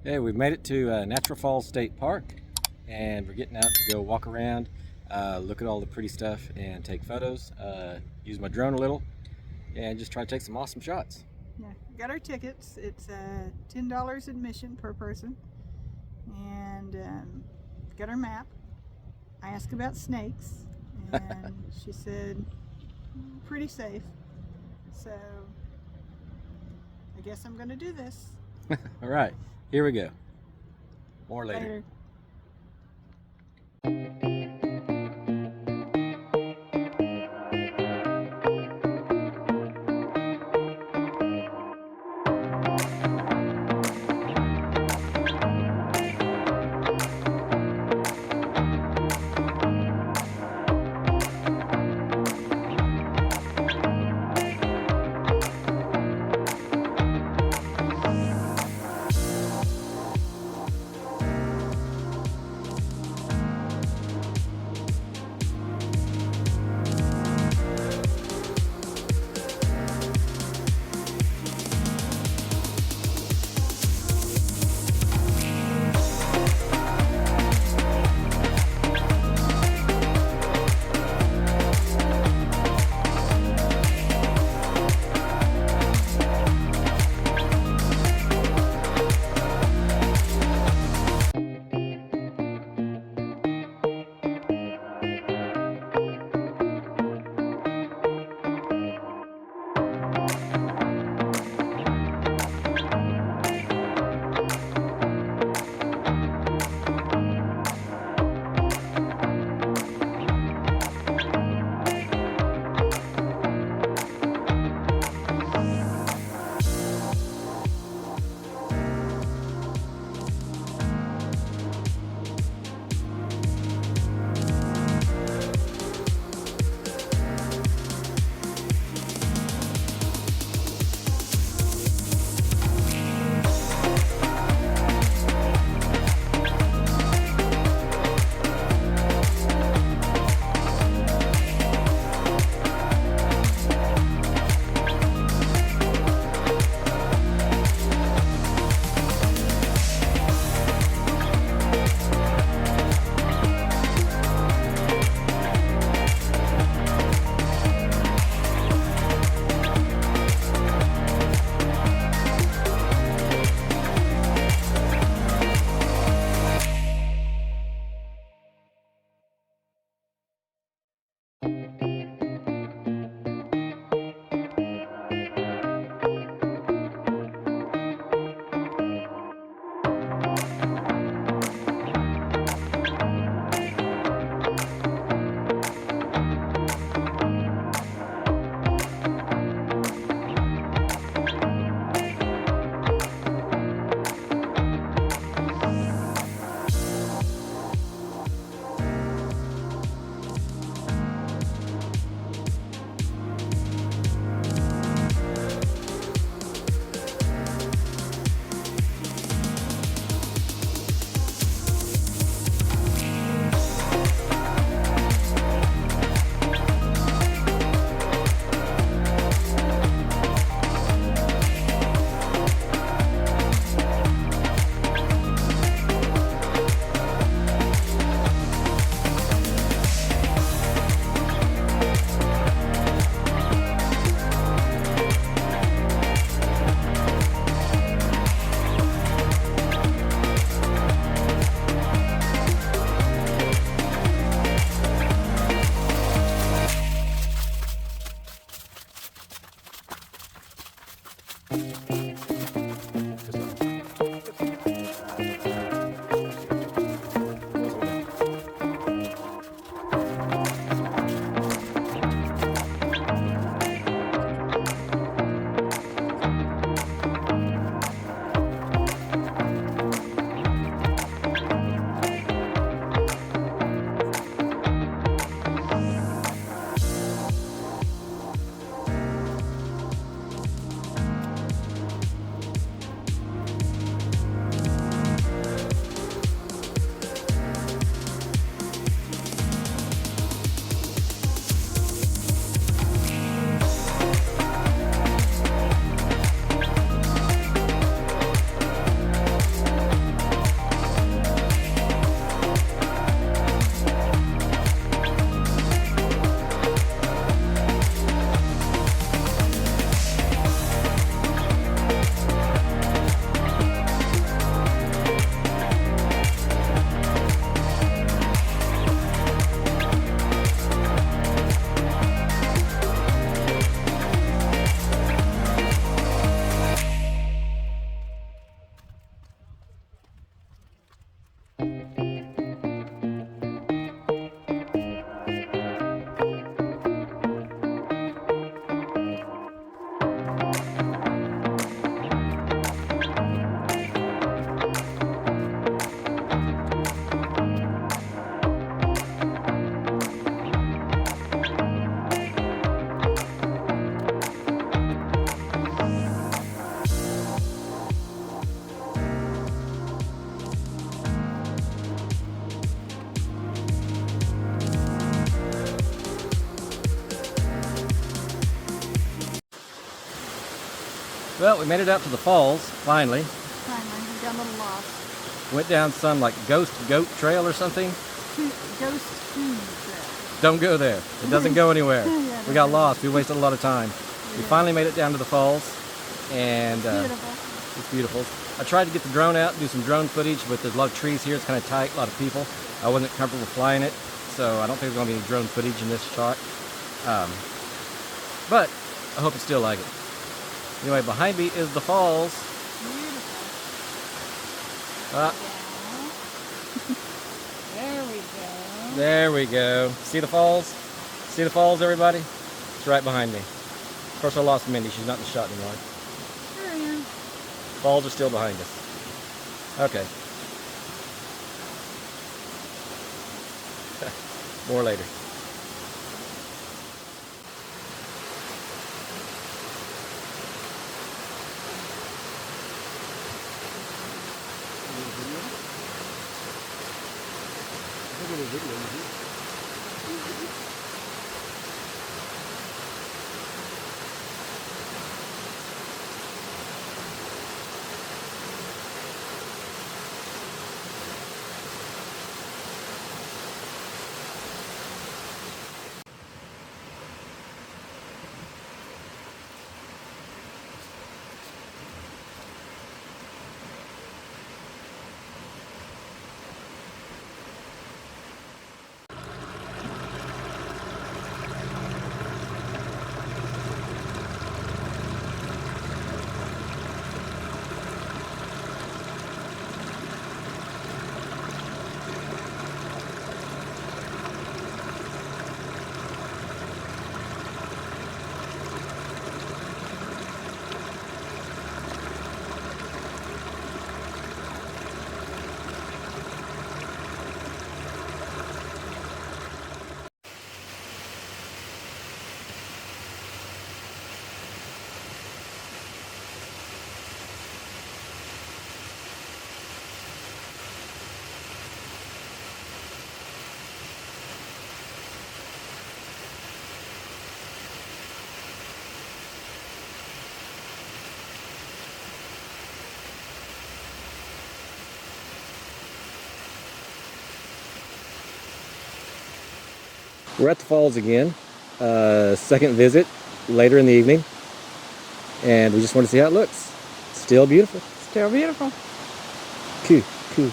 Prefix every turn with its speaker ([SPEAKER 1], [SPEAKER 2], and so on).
[SPEAKER 1] Hey, we've made it to Natural Falls State Park, and we're getting out to go walk around, look at all the pretty stuff, and take photos. Use my drone a little, and just try to take some awesome shots.
[SPEAKER 2] Yeah, got our tickets. It's $10 admission per person, and got our map. I asked about snakes, and she said pretty safe. So I guess I'm gonna do this.
[SPEAKER 1] All right, here we go. More later. Well, we made it out to the falls, finally.
[SPEAKER 2] Finally, we got a little lost.
[SPEAKER 1] Went down some like ghost goat trail or something.
[SPEAKER 2] Ghost Coon trail.
[SPEAKER 1] Don't go there. It doesn't go anywhere.
[SPEAKER 2] Yeah,
[SPEAKER 1] We got lost. We wasted a lot of time. We
[SPEAKER 2] Yeah.
[SPEAKER 1] finally made it down to the falls, and
[SPEAKER 2] Beautiful.
[SPEAKER 1] it's beautiful. I tried to get the drone out, do some drone footage, but there's a lot of trees here. It's kind of tight, a lot of people. I wasn't comfortable flying it, so I don't think there's going to be any drone footage in this shot. But I hope you still like it. Anyway, behind me is the falls.
[SPEAKER 2] Beautiful.
[SPEAKER 1] Ah,
[SPEAKER 2] There we go.
[SPEAKER 1] there we go. See the falls? See the falls, everybody? It's right behind me. Of course, I lost Mindy. She's not in the shot anymore.
[SPEAKER 2] Here I am.
[SPEAKER 1] Falls are still behind us. Okay. More later. We're at the falls again. Second visit later in the evening. And we just want to see how it looks. Still beautiful.
[SPEAKER 2] Still beautiful.
[SPEAKER 1] Cool, cool.